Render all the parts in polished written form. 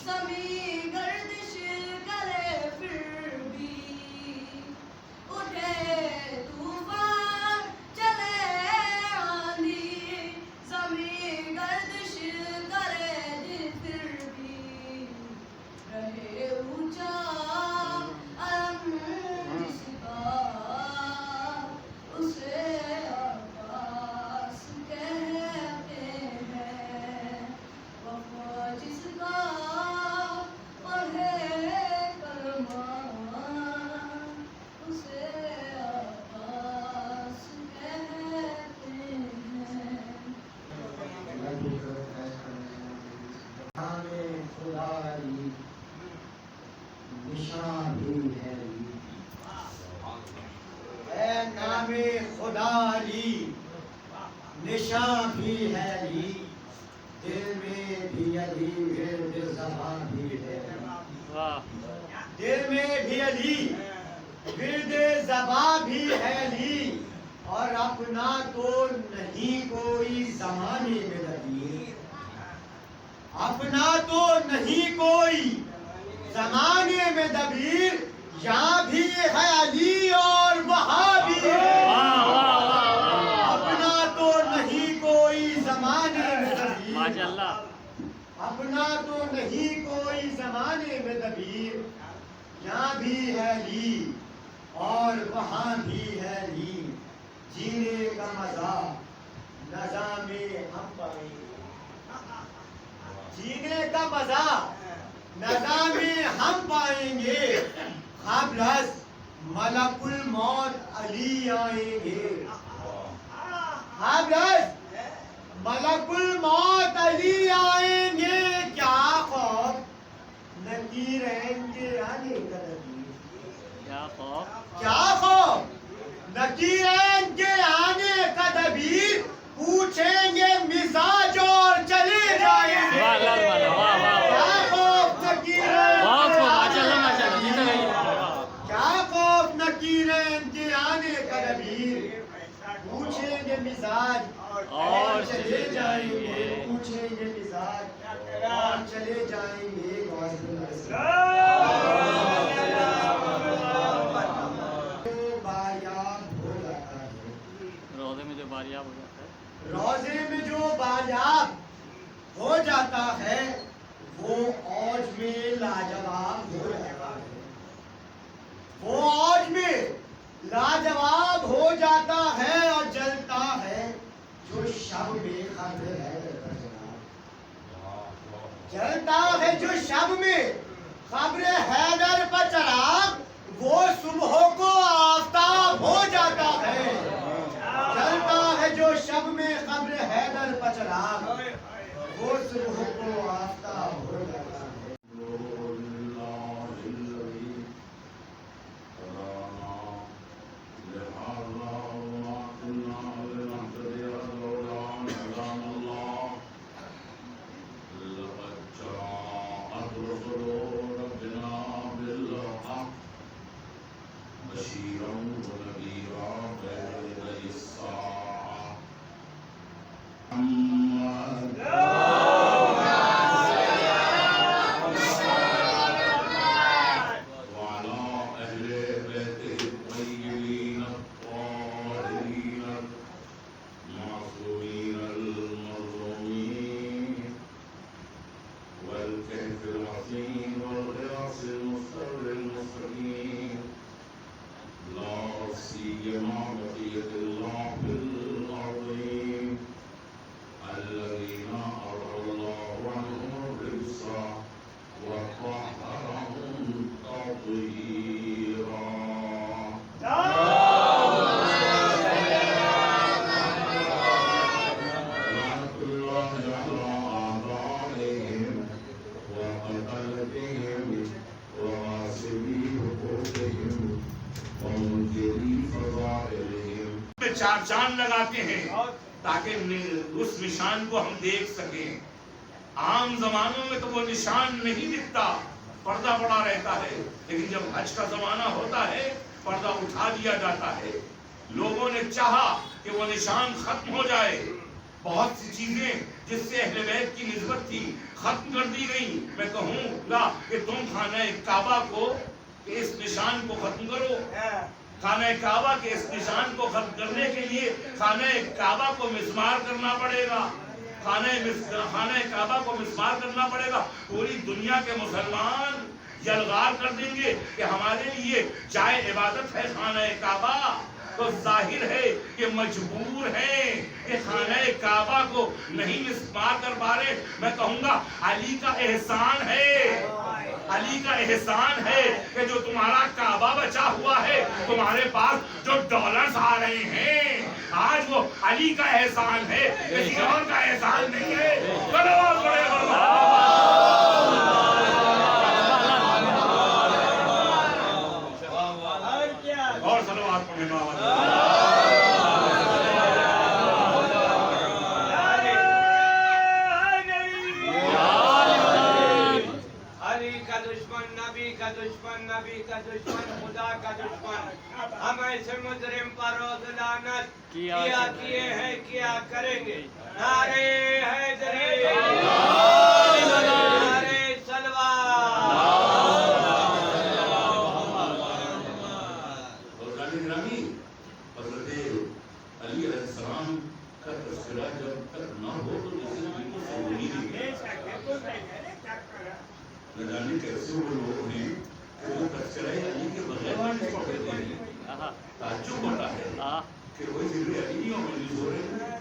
زمین گردش کرے پھر بھی اٹھے طوفان چلے آندھی زمین گردش کرے دل پھر بھی رہے اونچا علم جس کا اسے عباس کہتے ہیں وفا جس کا پڑھے کلمہ اسے عباس کہتے ہیں نشان بھی ہے اے نام خدا علی نشان بھی ہے علی دل میں بھی علی ورد زبان بھی ہے دل میں بھی علی ورد زبان بھی ہے علی اور اپنا تو نہیں کوئی زمانے میں نبی اپنا تو نہیں کوئی زمانے میں دبیر یہاں بھی ہے علی اور وہاں بھی ہے اپنا تو نہیں کوئی زمانے میں دبیر اپنا تو نہیں کوئی زمانے میں دبیر یہاں بھی ہے علی اور وہاں بھی ہے علی جینے کا مزہ نظام ہم پائیں گے جینے کا مزہ نظام ہم پائیں گے قبل از ملک الموت علی آئیں گے قبل از ملک الموت علی آئیں گے کیا خوف نکیرین کے آنے کا دبیر کیا خوف نکیرین کے آنے کا دبیر پوچھیں گے مزاج اور چلے جائیں گے کیا خوف نکیرین کے آنے کا دبیر پوچھیں گے مزاج اور چلے جائیں گے پوچھیں گے مزاج اور چلے جائیں گے روزے میں جو باریاب ہو جاتا ہے روزے میں جو باریاب ہو جاتا ہے وہ اوج میں لاجواب ہو جاتا ہے وہ اوج میں لاجواب ہو جاتا ہے اور جلتا ہے جو شب میں خبر ہے جلتا ہے جو شب میں خبر حیدر پر چراغ وہ صبح کو آفتاب ہو جاتا ہے جلتا ہے جو شب میں خبر حیدر پر چراغ وہ صبح کو آفتاب ہو جاتا ہے چار چاند لگاتے ہیں تاکہ اس نشان کو ہم دیکھ سکیں. عام زمانوں میں تو وہ نشان نہیں دکھتا, پردہ پڑا رہتا ہے, لیکن جب حج کا زمانہ ہوتا ہے پردہ اٹھا دیا جاتا ہے. لوگوں نے چاہا کہ وہ نشان ختم ہو جائے, بہت سی چیزیں جس سے اہل بیت کی نسبت تھی ختم کر دی گئی. میں کہوں گا کہ تم خانہ کعبہ کو کہ اس نشان کو ختم کرو. خانہ کعبہ کے اس نشان کو ختم کرنے کے لیے خانہ کعبہ کو مسمار کرنا پڑے گا. خانہ کعبہ کو مسمار کرنا پڑے گا. پوری دنیا کے مسلمان یلغار کر دیں گے کہ ہمارے لیے جائے عبادت ہے خانہ کعبہ. تو ظاہر ہے کہ مجبور ہیں کہ خانہ کعبہ کو نہیں مسمار کر پا رہے. میں کہوں گا علی کا احسان ہے، علی کا احسان ہے کہ جو تمہارا کعبہ بچا ہوا ہے، تمہارے پاس جو ڈالرز آ رہے ہیں، آج وہ علی کا احسان ہے، کسی اور کا احسان نہیں ہے. صلوات پڑھے اور صلوات پڑھے نبی کا دشمن خدا کا دشمن ہم ایسے مجرم پر روز لعنت کیا کیے ہیں کیا کریں گے. نعرے حیدری، نعرے صلوات. حضرت علی علیہ السلام کا تذکرہ جب تک نہ ہو تو جیسے بالکل ضروری نہیں. نہ جانے کیسے وہ لوگ ہیں جو تذکرہ علی کے بغیر مجلس پڑھ دیتے ہیں. تعجب ہوتا ہے کہ کوئی ذکر علی نہیں ہو مجلس ہو رہے ہیں.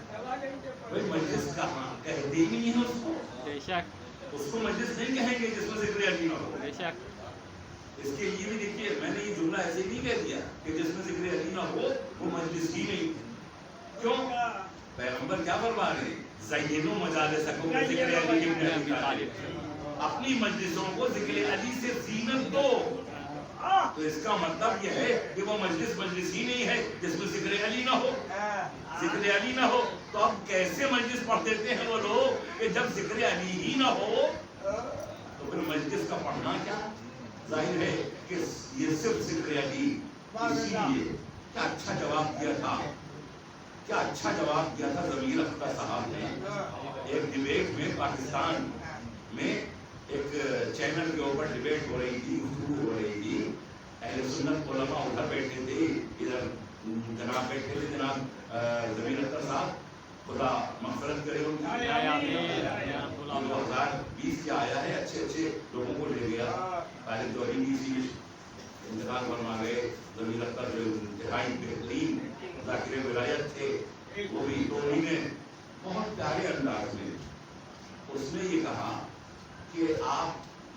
کوئی مجلس کہاں کہتے ہی نہیں ہے اس کو. بے شک اس کو مجلس نہیں کہیں گے جس میں ذکر علی نہ ہو. بے شک. اس کے لیے بھی دیکھیے میں نے یہ جملہ ایسے نہیں کہہ دیا کہ جس میں ذکر علی نہ ہو وہ مجلس ہی نہیں. کیوں؟ پیغمبر کیا فرما رہے ہیں؟ زینوا مجالسکم بذکر علی ابن ابی طالب. اپنی مجلسوں کو ذکر علی سے زینت دو. تو اس کا مطلب یہ ہے کہ وہ مجلس ہی نہیں ہے جس میں ذکر علی نہ ہو. ذکر علی نہ ہو تو اب کیسے مجلس پڑھ دیتے ہیں وہ لوگ کہ جب ذکر علی ہی نہ ہو تو پھر مجلس کا پڑھنا کیا. ظاہر ہے کہ یہ صرف ذکر علی. اسی لیے کیا اچھا جواب دیا تھا، کیا اچھا جواب دیا تھا ضمیر اختر صاحب نے. ایک ڈیبیٹ میں پاکستان میں ایک چینل کے اوپر ڈیبیٹ ہو رہی تھی، گفتگو ہو رہی تھی. اہل سنت علماء ادھر بیٹھے تھے، ادھر جناب بیٹھے تھے جناب ضمیر اختر صاحب، خدا مغفرت کرے ان کی. 2020 کیا آیا ہے، اچھے اچھے لوگوں کو لے گیا. طالب توحید اسی انتقال فرما گئے. ضمیر اختر جو انتہائی بہترین ذاکر ولایت تھے، وہ بھی تو انہوں نے بہت پیارے انداز میں اس نے یہ کہا کہ آپ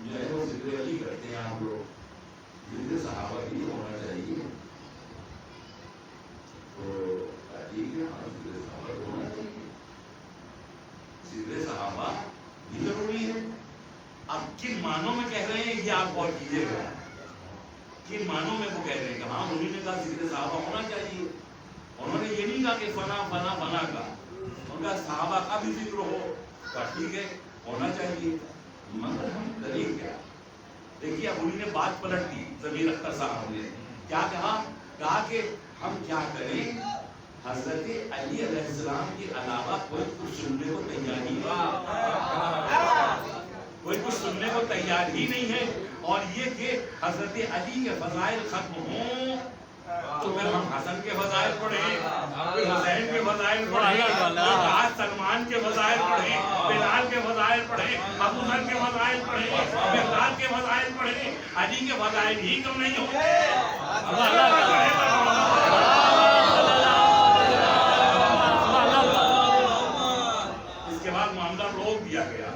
جو ہے وہ ذکر علی کرتے ہیں، آپ لوگ ذکر صحابہ ہی ہونا چاہیے. تو ٹھیک ہے، ذکر صحابہ ہونا چاہیے، ذکر صحابہ بھی ضروری ہے. اب کن معنوں میں کہہ رہے ہیں یہ آپ غور کیجیے گا. کن معنوں میں وہ کہہ رہے ہیں کہ ہاں انہوں نے کہا ذکر صحابہ ہونا چاہیے. انہوں نے یہ نہیں کہا کہ فنا فنا فنا کا، ان کا صحابہ کا بھی ذکر ہو. ٹھیک ہے، ہونا چاہیے، مگر ہم کریں کیا. دیکھیے اب انہوں نے بات پلٹ دی. ضمیر اختر صاحب نے کیا کہا کہ ہم کیا کریں، حضرت علی علیہ السلام کے علاوہ کوئی کچھ سننے کو تیار ہی نہیں، کوئی کچھ سننے کو تیار ہی نہیں ہے. اور یہ کہ حضرت علی کے فضائل ختم ہوں تو پھر ہم حسن کے فضائل پڑھیں، پھر حسین کے فضائل پڑھیں، آج سلمان کے فضائل پڑھیں، بلال کے فضائل پڑھیں، ابو ذر کے فضائل پڑھیں، مقداد کے فضائل پڑھیں. علی کے فضائل ہی کم نہیں ہوتے. اس کے بعد معاملہ روک دیا گیا.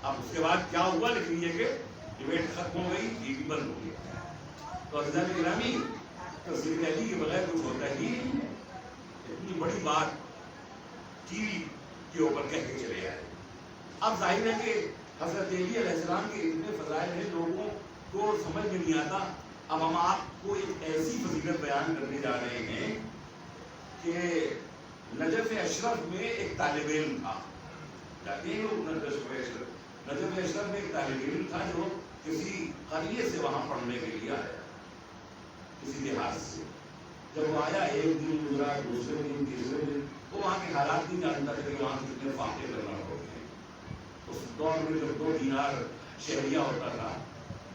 اب اس کے بعد کیا ہوا، لیکن یہ کہ ڈیبیٹ ختم ہو گئی، یہ بھی بند ہو گیا. تو عزیزان گرامی، تو ذکر علی کے بغیر کچھ ہوتا ہی نہیں ہے. اتنی بڑی بات ٹی وی کے اوپر کہہ کے چلے آئے. اب ظاہر ہے کہ حضرت علی علیہ السلام کے اتنے فضائل ہیں لوگوں کو سمجھ میں نہیں آتا. اب ہم آپ کو ایک ایسی فضیلت بیان کرنے جا رہے ہیں کہ نجف اشرف میں ایک طالب علم تھا. جاتے ہیں لوگ نجف اشرف میں ایک طالب علم تھا جو کسی قریے سے وہاں پڑھنے کے لیے آیا، کسی دیہات سے. جب وہ آیا، ایک دن گزرا، دوسرے دن، تیسرے دن، وہ وہاں کے حالات نہیں جانتا تھا کہ وہاں کتنے فاقے کرنا ہوتے ہیں. اس دور میں جب 2 دینار شہریہ ہوتا تھا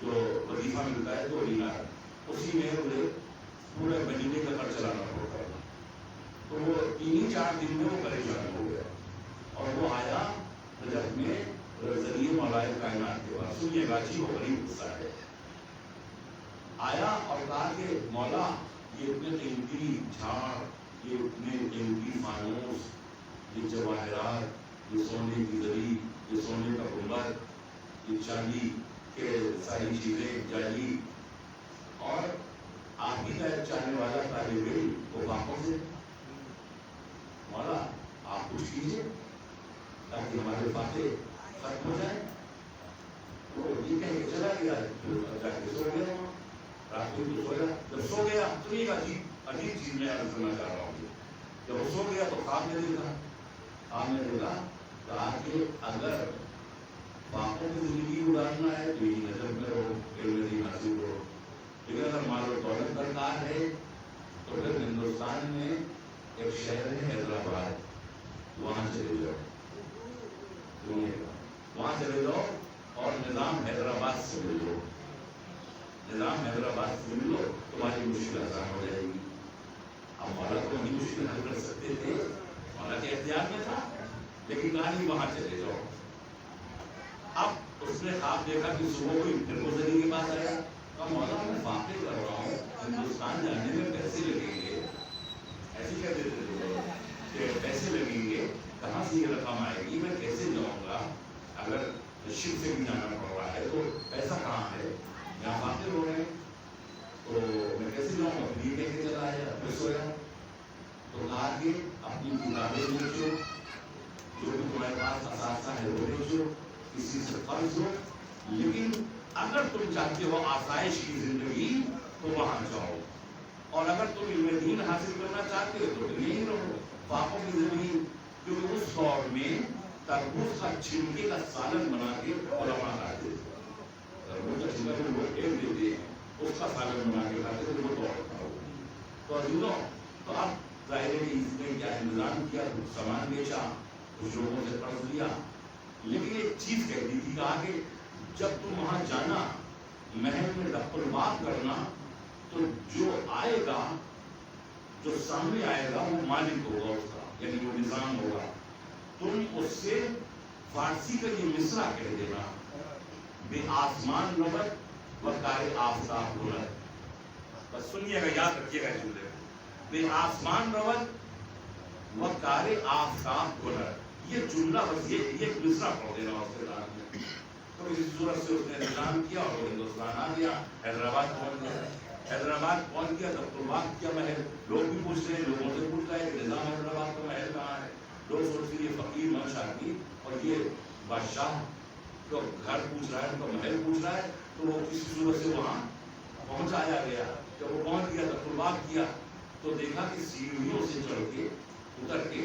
جو وظیفہ ملتا ہے 2 دینار, اسی میں مجھے پورے مہینے کا خرچ چلانا ہوتا تھا. تو وہ 3-4 دن میں وہ پریشان ہو گیا اور وہ آیا رجب میں ذریعے مولائے کائنات کے پاس. سنیے گا جی, وہ غریب غصہ ہے. آیا اور کہا کہ مولا یہ اتنے قیمتی جھاڑ, یہ اتنے قیمتی فانوس, یہ جواہرات, یہ سونے کی زری, یہ سونے کا گنبد, یہ چاندی کے ساری چیزیں جعلی, اور آپ ہی کا چاہنے والا طالب علم وہ باپوں سے مولا آپ کچھ کیجیے تاکہ ہمارے باتیں ختم ہو جائیں. وہ یہ کہہ کے چلا گیا, جا کے سو گیا. رات کو تو سویا, جب سو گیا تو ایک عجیب چیز میں عرض کرنا چاہ رہا ہوں. جب وہ سو گیا تو خواب میں دیکھا, کہا کہ اگر باپوں کی زندگی گزارنا ہے تو یہ نظر میں رہو, علم دین حاصل کرو. لیکن اگر مال و دولت درکار ہے تو پھر ہندوستان میں ایک شہر ہے حیدرآباد, وہاں چلے جاؤ. وہاں چلے جاؤ اور نظام حیدرآباد سے مل لو. نظام حیدرآباد سے مل لو, تمہاری مشکل آسان ہو جائے گی. اب مولا کو نہیں مشکل حل کر سکتے تھے, مولا کے اختیار میں تھا, لیکن کہا نہیں وہاں چلے جاؤ. اب اس نے خواب دیکھا کہ صبح کوئی پھر گزری کے پاس آیا, کہا مولا میں واقع کر رہا ہوں, ہندوستان جانے میں پیسے لگیں گے. ایسے کہتے تھے کہ پیسے لگیں گے, کہاں سے یہ رقم آئے گی, میں کیسے جاؤں گا, اگر شپ سے بھی جانا پڑ رہا ہے تو پیسہ کہاں ہے, یہاں واقع ہو رہے ہیں تو میں کیسے جاؤں گا. پھر یہ کہہ کے چلا آیا, پھر سویا. تو کہا کہ اپنی کتابیں بیچو, جو بھی تمہارے پاس اثاثہ ہے وہ بیچو, کسی سے قرض ہو, لیکن اگر تم چاہتے ہو آسائش کی زندگی تو وہاں جاؤ, اور اگر تم علم دین حاصل کرنا چاہتے ہو تو یہیں رہو, پاپوں کی زندگی. کیونکہ اس دور میں تربوز کا چھلکے کا سالن بنا کے علماء کھاتے تھے. تربوز کا چھلکا جو لوگ ایک دیتے ہیں اس کا سالن بنا کے کھاتے تھے, وہ دور تھا. تو عزیزوں, تو اب ظاہر ہے کہ اس نے کیا انتظام کیا, کچھ سامان بیچا, کچھ لوگوں سے قرض لیا, لیکن ایک چیز کہہ دی تھی, کہا کہ جب تم وہاں جانا, محل میں دخل الباب کرنا, تو جو آئے گا, جو سامنے آئے گا وہ مالک ہوگا اس کا, یعنی وہ نظام ہوگا. تم اس سے فارسی کا یہ مصرع کہہ دینا, بے آسمان نبت و کار آفتاب بلند. بس سنیے گا, یاد رکھیے گا جملے, بے آسمان نبت و کار آفتاب بلند. یہ جملہ بس یہ ایک مصرع پڑھ دینا اس کے ساتھ میں. تو اسی صورت سے اس نے انتظام کیا اور وہ ہندوستان آ گیا, حیدرآباد پہنچ گیا. حیدرآباد پہنچ گیا تب تو بات کیا محل, لوگ بھی پوچھ رہے ہیں, لوگوں سے پوچھ رہا ہے کہ نظام حیدرآباد کا محل کہاں ہے. لوگ سوچتے ہیں یہ فقیر منش آدمی اور یہ بادشاہ کا گھر پوچھ رہا ہے, ان کا محل پوچھ رہا ہے. تو وہ کسی صورت سے وہاں پہنچایا گیا. جب وہ پہنچ گیا تب تو بات کیا تو دیکھا کہ سیڑھیوں سے چڑھ کے اتر کے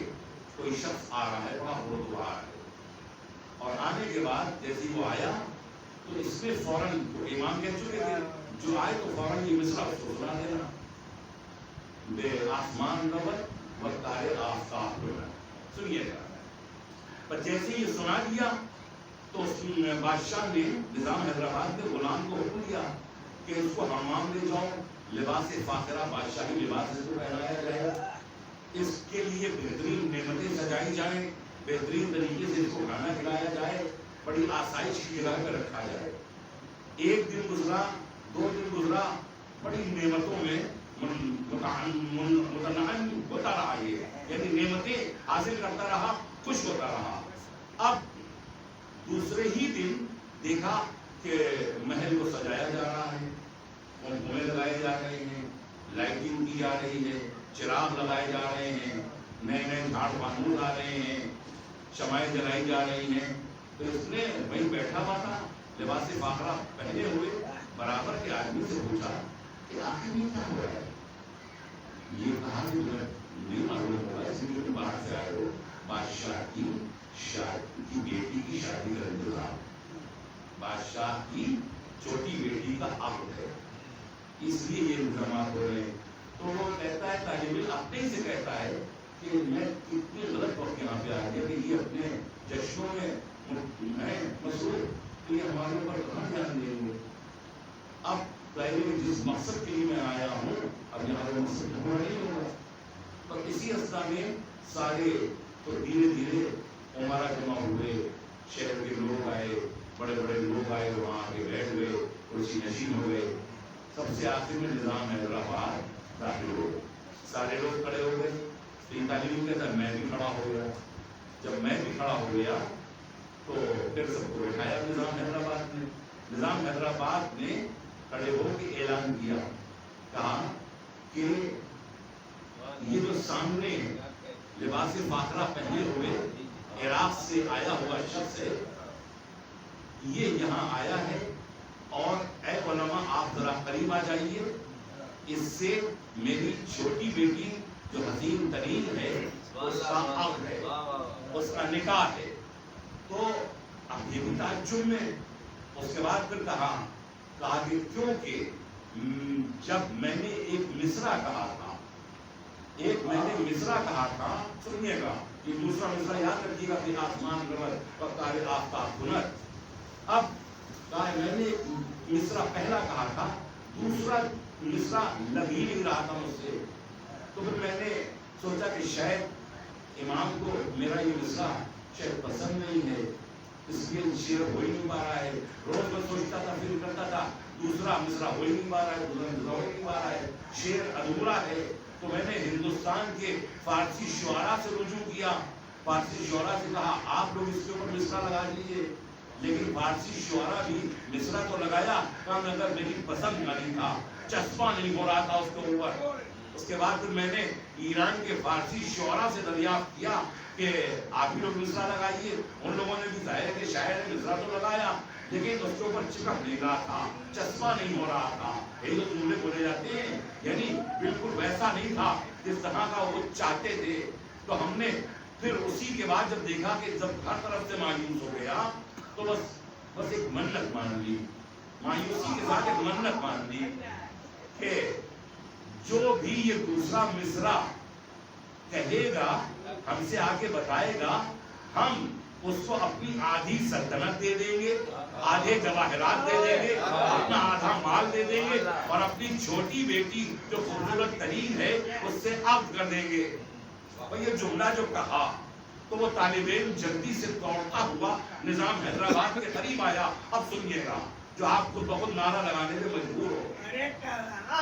کوئی شخص آ رہا ہے, بڑا بردبار ہے. اور آنے کے بعد جیسے وہ آیا تو اس میں فوراً امام کہہ چکے تھے, جو آئے تو فوراً یہ مصرع اس کو سنا دینا, بے آسمان نبت و کار آفتاب بلند. سنیے گا, پر جیسے یہ سنا دیا تو اس بادشاہ نے نظام حیدرآباد میں غلام کو حکم دیا کہ اس کو حمام لے جاؤ, لباس فاخرہ بادشاہی لباس سے تو پہنایا جائے, اس کے لیے بہترین نعمتیں سجائی جائیں, بہترین طریقے سے اس کو کھانا کھلایا جائے, بڑی آسائش کی جگہ پہ رکھا جائے. 1 دن گزرا, 2 دن گزرا, بڑی نعمتوں میں متنعم ہوتا رہا, یہ یعنی نعمتیں حاصل کرتا رہا, خوش ہوتا رہا. اب دوسرے ہی دن دیکھا کہ محل کو سجایا جا رہا ہے, کنکھویں لگائے جا رہے ہیں, لائٹنگ کی جا رہی ہے, چراغ لگائے جا رہے ہیں, نئے نئے جھاڑ فانوس آ رہے ہیں, شمائیں جلائی جا رہی ہیں. تو اس نے وہیں بیٹھا ہوا تھا لباس فاخرہ پہنے ہوئے, برابر کے آدمی سے پوچھا کہ آخر یہ کیا ہو رہا ہے. یہ کہا کہ نہیں معلوم ہوگا, اس لیے تم باہر سے آئے ہو, بادشاہ کی بیٹی کی شادی کا انتظام, بادشاہ کی چھوٹی بیٹی کا عقد ہے, اس لیے یہ انتظامات ہو رہے ہیں. تو وہ کہتا ہے, طالب علم اپنے ہی سے کہتا ہے کہ میں اتنی غلط وقت یہاں پہ آ گیا کہ یہ اپنے جشنوں میں مصروف، تو یہ ہمارے اوپر کہاں دھیان دیں گے. اب پہلے جس مقصد کے لیے میں آیا ہوں اب یہاں کا مقصد پورا نہیں ہوگا. تو اسی رستہ میں سارے تو دھیرے دھیرے عمرہ جمع ہوئے، شہر کے لوگ آئے، بڑے بڑے لوگ آئے، وہاں آ کے بیٹھ گئے، کرسی نشین ہو گئے. سب سے آخر میں نظام حیدرآباد داخل ہو گئے. سارے لوگ کھڑے ہو گئے. 45 کہتا ہے میں بھی کھڑا ہو گیا. جب میں بھی کھڑا ہو گیا تو پھر سب کو بٹھایا نظام حیدرآباد نے. نظام حیدرآباد نے کھڑے ہو کے اعلان کیا، کہا کہ یہ جو سامنے لباس فاخرہ پہنے ہوئے عراق سے آیا ہوا شخص ہے، یہ یہاں آیا ہے، اور اے علماء آپ ذرا قریب آ جائیے. اس سے میری چھوٹی بیٹی جو حسین ترین ہے اس کا عقد ہے، اس کا نکاح ہے. تو اب یہ بھی تعجب میں. اس کے بعد پھر کہا کہ کیونکہ جب میں نے ایک مصرع کہا تھا، سنیے گا یہ دوسرا مصرع یاد رکھیے گا کہ آسمان رمد وقار آفتاب ہنر. اب کہا میں نے مصرع پہلا کہا تھا، دوسرا مصرع لگ ہی نہیں رہا تھا مجھ سے. تو پھر میں نے سوچا کہ شاید امام کو میرا یہ مصرع شاید پسند نہیں ہے، اس لیے شعر ہو ہی نہیں پا رہا ہے. روز میں سوچتا تھا، فکر کرتا تھا، دوسرا مصرع ہو ہی نہیں پا رہا ہے، دوسرا مصرع ہو ہی نہیں پا رہا ہے، شعر ادھورا ہے. تو میں نے ہندوستان کے فارسی شعراء سے رجوع کیا. فارسی شعراء سے کہا آپ لوگ اس کے اوپر مصرع لگا دیجیے. لیکن فارسی شعراء بھی مصرع تو لگایا، کہا مگر میری پسند کا نہیں تھا، چسپاں نہیں ہو رہا تھا اس کے اوپر. اس کے بعد پھر میں نے ایران کے فارسی شعراء سے دریافت کیا کہ آپ ہی لوگ مصرع لگائیے. ان لوگوں نے بھی ظاہر کہ شاعر نے مصرع تو لگایا لیکن اس کے اوپر چپک نہیں رہا تھا، چسپاں نہیں ہو رہا تھا. یہی تو جملے بولے جاتے ہیں، یعنی بالکل ویسا نہیں تھا جس طرح کا وہ چاہتے تھے. تو ہم نے پھر اسی کے بعد جب دیکھا کہ جب ہر طرف سے مایوس ہو گیا تو بس ایک منت مان لی، مایوسی کے ساتھ ایک منت مان لی کہ جو بھی یہ دوسرا مصرع کہے گا، ہم سے آگے بتائے گا، ہم اس کو اپنی آدھی سلطنت دے دیں گے، آدھے جواہرات دے دیں گے، اپنا آدھا مال دے دیں گے، اور اپنی چھوٹی بیٹی جو خوبصورت ترین ہے اس سے عقد کر دیں گے. اور یہ جملہ جو کہا تو وہ طالب علم جلدی سے دوڑتا ہوا نظام حیدرآباد کے قریب آیا. اب سنیے گا جو آپ خود بخود نعرہ لگانے پہ مجبور ہو،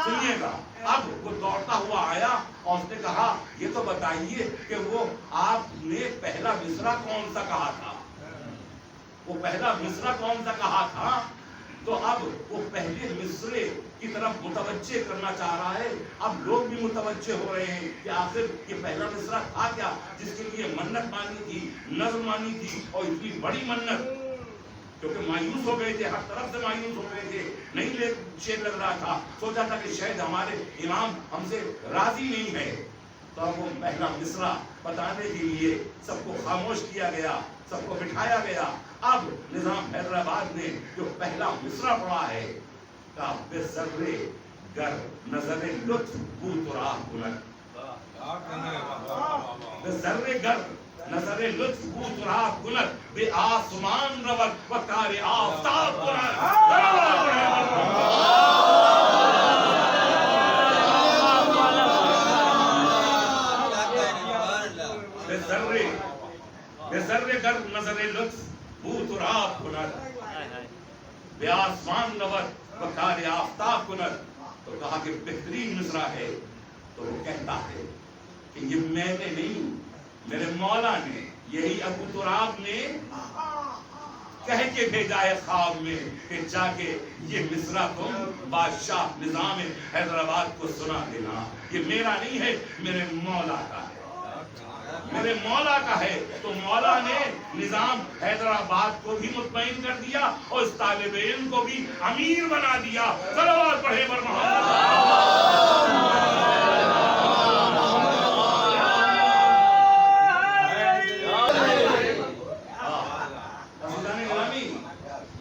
سنیے گا. اب وہ دوڑتا ہوا آیا اور اس نے کہا یہ تو بتائیے کہ وہ آپ نے پہلا مصرع کون سا کہا تھا، وہ پہلا مصرع کون سا کہا تھا. تو اب وہ پہلے مصرے کی طرف متوجہ کرنا چاہ رہا ہے. اب لوگ بھی متوجہ ہو رہے ہیں کہ آخر یہ پہلا مصرع تھا کیا جس کے لیے منت مانی تھی، نظر مانی تھی، اور اتنی بڑی منت. کیونکہ مایوس ہو گئے تھے، ہر طرف سے مایوس ہو گئے تھے، نہیں شعر لگ رہا تھا. سوچا تھا کہ شاید ہمارے امام ہم سے راضی نہیں ہے. تو اب وہ پہلا مصرع بتانے کے لیے سب کو خاموش کیا گیا، سب کو بٹھایا گیا. اب نظام حیدرآباد نے جو پہلا مصرع پڑھا ہے کہ بے ذرے گر نظر لطف بو تراب بلند، بے ذرے گر نظر لطف بو تراب بلند، بے آسمان رود و کار آفتاب بلند. بے ذرے گر نظر لطف بو تراب بلند، بے آسمان رود و کار آفتاب بلند. تو کہا کہ بہترین مصرع ہے. تو وہ کہتا ہے کہ یہ میں نے نہیں، میرے مولا نے، یہی ابو تراب نے کہہ کے بھیجا ہے خواب میں کہ جا کے یہ مصرع تم بادشاہ نظام حیدرآباد کو سنا دینا. یہ میرا نہیں ہے، میرے مولا کا ہے، میرے مولا کا ہے. تو مولا نے نظام حیدرآباد کو بھی مطمئن کر دیا اور اس طالب علم کو بھی امیر بنا دیا. صلوات پڑھے بر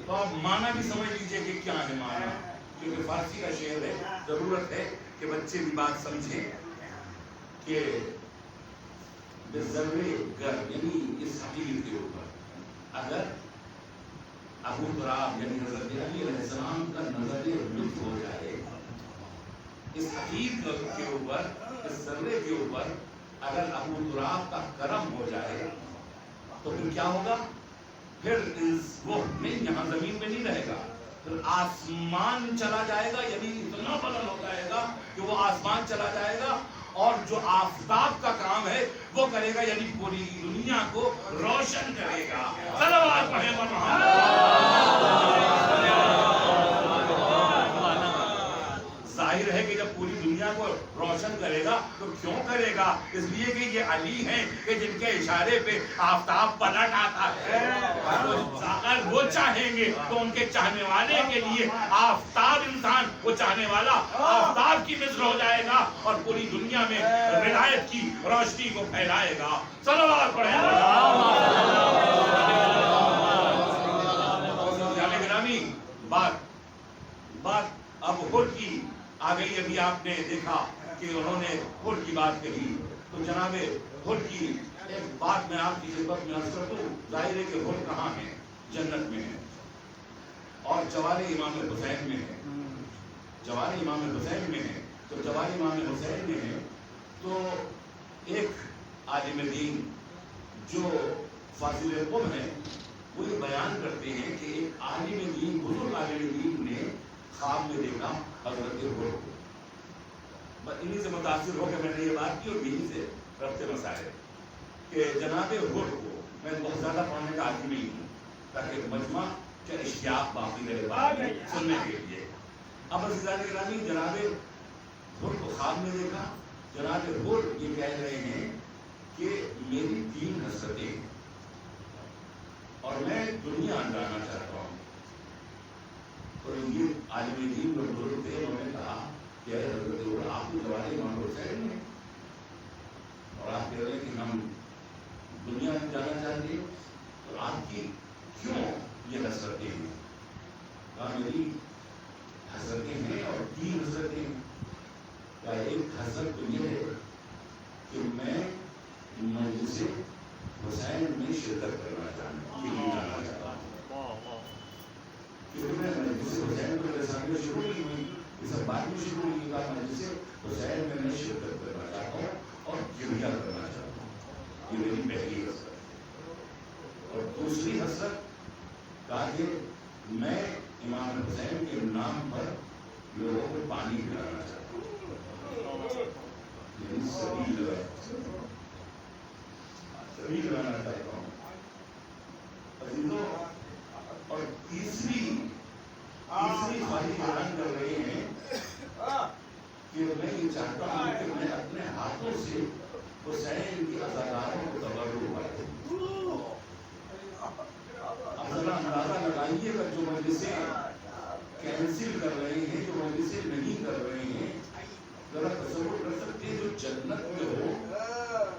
تو آپ معنی بھی سمجھ لیجئے کہ کیا ہے معنی، کیونکہ فارسی کا شعر ہے، ضرورت ہے کہ بچے بھی بات سمجھیں کہ بذرے گر یعنی اس حقیقت کے اوپر اگر ابو تراب یعنی حضرت علی علیہ السلام کا نظر لطف ہو جائے اس حقیقت کے اوپر، اس ذرے کے اوپر اگر ابو تراب کا کرم ہو جائے تو پھر کیا ہوگا؟ پھر وہ نہیں یہاں زمین میں نہیں رہے گا، پھر آسمان چلا جائے گا، یعنی اتنا بلند ہو جائے گا کہ وہ آسمان چلا جائے گا، اور جو آفتاب کا کام ہے وہ کرے گا، یعنی پوری دنیا کو روشن کرے گا۔ صلوات پڑھیں ظاہر ہے کہ جب پوری دنیا کو روشن کرے گا تو کیوں کرے گا؟ اس لیے کہ یہ علی ہیں کہ جن کے اشارے پہ آفتاب پلٹ آتا ہے۔ اگر وہ چاہیں گے تو ان کے چاہنے والے کے لیے آفتاب انسان، وہ چاہنے والا آفتاب کی مثل ہو جائے گا اور پوری دنیا میں ہدایت کی روشنی کو پھیلائے گا۔ صلوات پڑھیں۔ گرامی بات اب خود کی آ گئی۔ ابھی آپ نے دیکھا کہ انہوں نے خود کی بات کہی، تو جناب خود کی ایک بات میں آپ کی خدمت میں عرض کر دوں۔ ظاہر ہے کہ خود کہاں ہے؟ جنت میں ہے، اور جوار امام حسین میں ہے۔ جوار امام حسین میں ہے، تو جوار امام حسین میں ہے تو ایک عالم دین جو فاضل قوم ہے وہ یہ بیان کرتے ہیں کہ ایک عالم دین، بزرگ عالم دین نے خواب میں دیکھا حضرت حر کو۔ انہی سے متاثر ہو کے میں نے یہ بات کی، اور یہی سے ربط مسائل کہ جناب حر کو میں بہت زیادہ پڑھنے کا عادی نہیں ہوں تاکہ مجمع کے اشتیاق باقی رہے بات سننے کے لیے۔ اب عزیزان گرامی، جناب حر کو خواب میں دیکھا۔ جناب حر یہ کہہ رہے ہیں کہ میری 3 حسرتیں ہیں اور میں دنیا جانا چاہتا ہوں۔ تو یہ عالم دین جو بزرگ تھے انہوں نے کہا کہ حضرت حر آپ کو جوار امام حسین ہیں اور آپ کہہ رہے ہیں کہ ہم دنیا جانا چاہتے ہیں، تو آپ کی کیوں یہ حسرتیں ہیں؟ کہا میری حسرتیں ہیں اور 3 حسرتیں ہیں۔ کیا ایک حسرت تو یہ ہے کہ میں مجلس حسین میں شرکت کرنا چاہتا ہوں، کیونکہ میں مجلس حسین کو میرے سامنے شروع نہیں ہوئی، یہ سب بعد میں شروع ہوئی۔ کہا مجلس حسین میں شرکت کرنا چاہتا ہوں اور گریہ کرنا چاہتا ہوں، یہ میری پہلی حسرت۔ اور دوسری حسرت کہا کہ میں امام حسین کے نام پر لوگوں کو پانی پلانا چاہتا ہوں، یعنی سبیل لانا چاہتا ہوں عزیزوں۔ اور تیسری خواہش بیان کر رہے ہیں کہ میں یہ چاہتا ہوں کہ میں اپنے ہاتھوں سے حسین کی ازاداروں کو تبرک کروں۔ اب ذرا اندازہ لگائیے گا، جو مجلسیں کینسل کر رہے ہیں، جو مجلسیں نہیں کر رہے ہیں، ذرا تصور کر سکتے ہیں جو جنت میں ہو،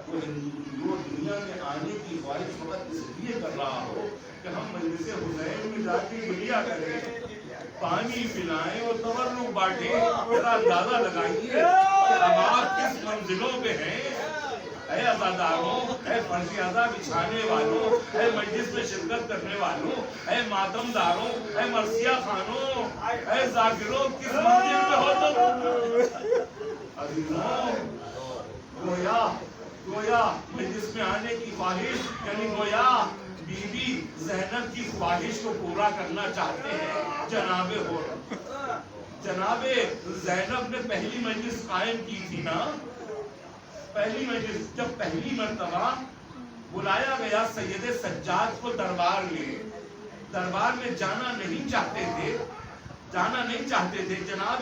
وہ دنیا میں آنے کی خواہش فقط اس لیے کر رہا ہو کہ ہم مجلس حسین میں جا کے گریہ کریں، پانی پلائیں اور تبرک بانٹیں۔ ذرا اندازہ لگائیے کہ اب آپ کس منزلوں پہ ہیں۔ اے عزاداروں، اے فرش عزا بچھانے والوں، اے مجلس میں شرکت کرنے والوں، اے ماتم داروں، اے مرثیہ خانوں، اے ذاکروں، کس منزل پہ ہو تم؟ عزیزوں، گویا مجلس میں آنے کی خواہش، یعنی گویا بی بی زینب کی خواہش کو پورا کرنا چاہتے ہیں جناب حر۔ جناب زینب نے پہلی مجلس قائم کی تھی نا، پہلی مجلس جب پہلی مرتبہ بلایا گیا سید سجاد کو دربار میں جانا نہیں چاہتے تھے، جناب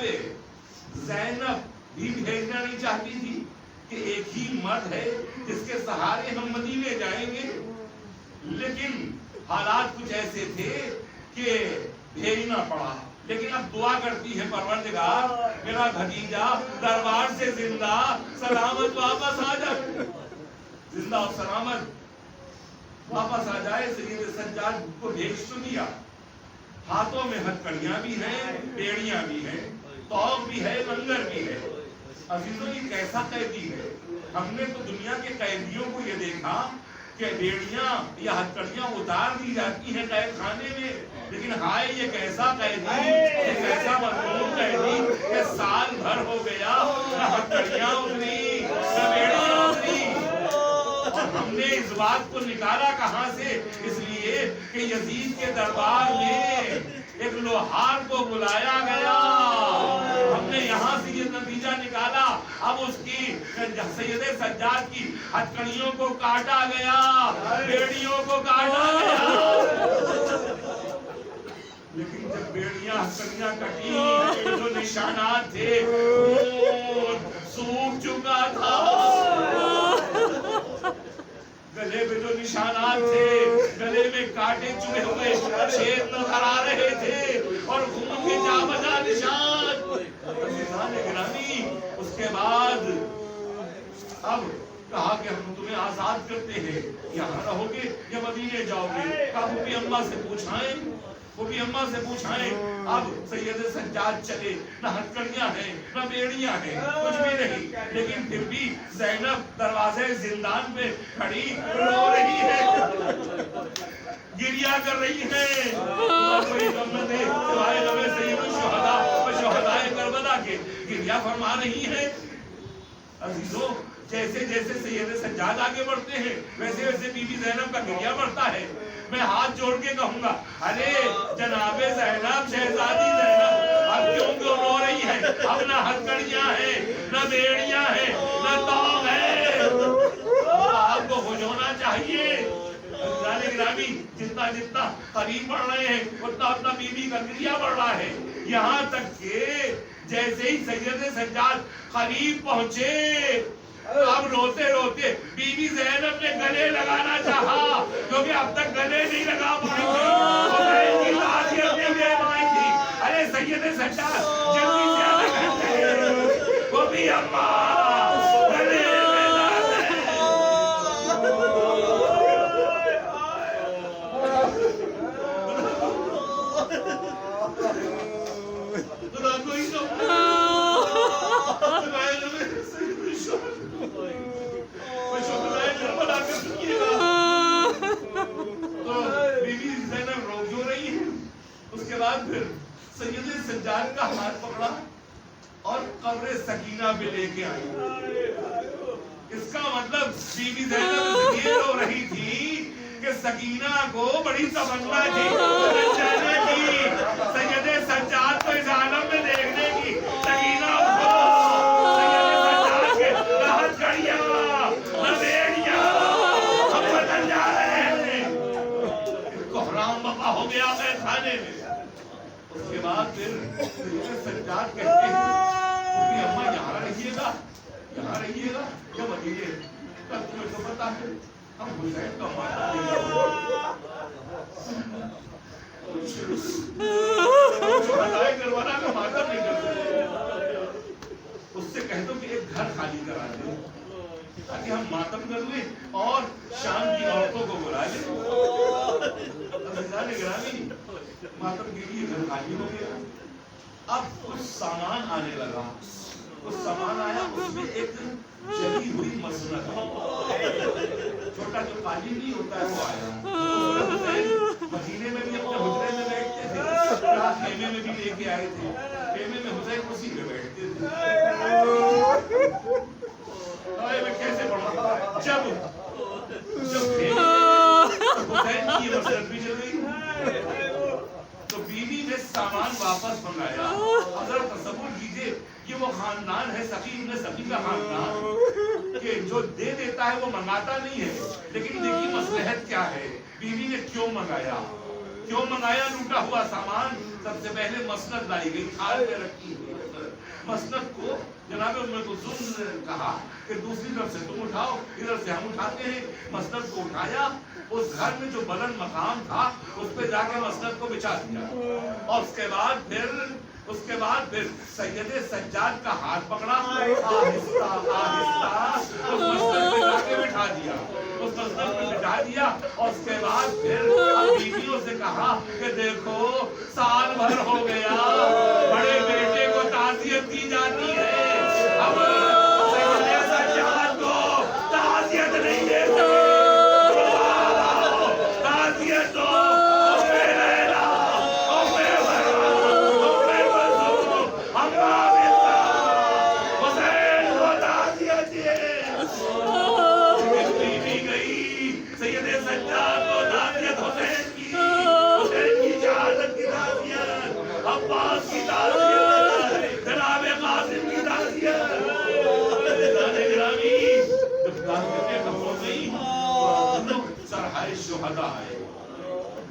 زینب بھی بھیجنا نہیں چاہتی تھی کہ ایک ہی مرد ہے جس کے سہارے ہم مدینے جائیں گے، لیکن حالات کچھ ایسے تھے کہ بھیجنا پڑا۔ لیکن اب دعا کرتی ہے پروردگار میرا بھتیجا دربار سے زندہ سلامت واپس آ جائے، زندہ اور سلامت واپس آ جائے۔ سید سجاد کو بھیج تو دیا، ہاتھوں میں ہتھ کڑیاں بھی ہیں، بیڑیاں بھی ہیں، توق بھی ہے، لنگر بھی ہے، عزیزوں یہ کیسا قیدی ہے؟ ہم نے تو دنیا کے قیدیوں کو یہ دیکھا کہ بیڑیاں یا ہتکڑیاں اتار دی جاتی ہیں قید خانے میں، لیکن ہائے یہ کیسا قیدی، یہ کیسا مظلوم قیدی کہ سال بھر ہو گیا نہ ہتکڑیاں اتری نہ بیڑیاں اتری۔ اور ہم نے اس بات کو نکالا کہاں سے؟ اس لیے کہ یزید کے دربار میں ایک لوہار کو بلایا گیا، ہم نے یہاں سے یہ نتیجہ نکالا۔ اب اس کی سید سجاد کی ہتکڑیوں کو کاٹا گیا، بیڑیوں کو کاٹا گیا، لیکن جب بیڑیاں ہتکڑیاں کٹی جو نشانات تھے سوکھ چکا تھا، گلے میں جو نشانات تھے، گلے میں کاٹے چبھے ہوئے چھید نظر آ رہے تھے اور خون کے جا بجا نشان۔ عزیزان گرامی، اس کے بعد اب کہا کہ ہم تمہیں آزاد کرتے ہیں، یہاں رہو گے یا مدینے جاؤ گے؟ کہا وہ بھی اماں سے پوچھائیں، وہ بھی اماں سے پوچھائیں۔ اب سید سجاد چلے، نہ ہتکڑیاں ہیں نہ بیڑیاں ہیں، کچھ بھی نہیں، لیکن پھر بھی زینب دروازے زندان میں کھڑی رو رہی ہے، گریہ کر رہی ہے، کوئی غم نہ دے سوائے غم سید الشہداء و شہدائے کربلا کے، گریہ فرما رہی ہے۔ عزیزوں جیسے جیسے سید سجاد آگے بڑھتے ہیں ویسے ویسے بی بی زینب کا گریہ بڑھتا ہے۔ میں ہاتھ جوڑ کے کہوں گا، ارے جناب زینب، شہزادی زینب، اب کیوں رو رہی ہے؟ اب نہ ہتکڑیاں ہیں نہ بیڑیاں ہیں نہ طوق ہے، آپ کو خوش ہونا چاہیے۔ گرامی جتنا جتنا قریب بڑھ رہے ہیں اتنا اتنا بی بی کا گریہ بڑھ رہا ہے، یہاں تک کہ جیسے ہی سید سجاد قریب پہنچے اب روتے روتے بی بی زینب نے گلے لگانا چاہا، کیونکہ اب تک گلے نہیں لگا پائی تھی، تعزیت نہیں دے پائی تھی۔ ارے سید سجاد جلدی سے آگے کرتے، وہ بھی اماں گلے لگا دے۔ خدا کوئی تو پھر سید سجاد کا ہاتھ پکڑا اور قبر سکینہ پہ لے کے آئی۔ اس کا مطلب بی بی زینب یہ رو رہی تھی کہ سکینہ کو بڑی تمنا تھی جانے کی، سید سجاد کو اس عالم میں دیکھنے کی۔ سکینہ کو سید سجاد کے نہ ہتکڑیاں نہ بیڑیاں، ہم بدل جا رہے ہیں۔ کوحرام بقا ہو گیا قید خانے میں۔ اس کے بعد پھر سجاد کہتے ہیں کہ اماں یہاں رہیے گا، یہاں رہیے گا یا مدینے؟ تب تمہیں تو پتا ہے ہم حسین کا ماتم نہیں شہدائے کربلا کا ماتم نہیں کر سکتے۔ اس سے کہہ دو کہ ایک گھر خالی کرا دے تاکہ ہم ماتم کر لیں اور شام کی عورتوں کو بلا لیں۔ عزیزان گرامی ماتم کے لیے گھر خالی ہو گیا۔ اب کچھ سامان آنے لگا، کچھ سامان آیا، اس میں ایک جلی ہوئی مسند، چھوٹا جو قالین نہیں ہوتا ہے وہ آیا۔ مدینے میں بھی اپنے حجرے میں بیٹھتے تھے، خیمے میں بھی لے کے آئے تھے، خیمے میں حسین اسی پہ بیٹھتے تھے۔ میں کیسے پڑھوں؟ جب خیمے حسین کی یہ مسند بھی چل رہی تو بیوی نے سامان واپس منگایا۔ اگر تصور کیجئے کہ وہ خاندان ہے سخی ابن سخی کا خاندان کہ جو دے دیتا ہے وہ منگاتا نہیں ہے، لیکن دیکھیے مصلحت کیا ہے، بیوی نے کیوں منگایا؟ کیوں منگایا لوٹا ہوا سامان؟ سب سے پہلے مسند لائی گئی، تھال میں رکھی ہوئی مسند کو جناب ام کلثوم نے کہا کہ دوسری طرف سے تم اٹھاؤ، ادھر سے ہم اٹھاتے ہیں۔ مسند کو اٹھایا، اس گھر میں جو بلند مقام تھا اس پہ جا کے مسند کو بچھا دیا، اور اس کے بعد پھر سید سجاد کا ہاتھ پکڑا، آہستہ آہستہ اس مسند پہ جا کے بٹھا دیا، اس مسند پہ بٹھا دیا، اور اس کے بعد پھر بیویوں سے کہا کہ دیکھو سال بھر ہو گیا، بڑے بیٹے کو تعزیت کی جاتی ہے، اب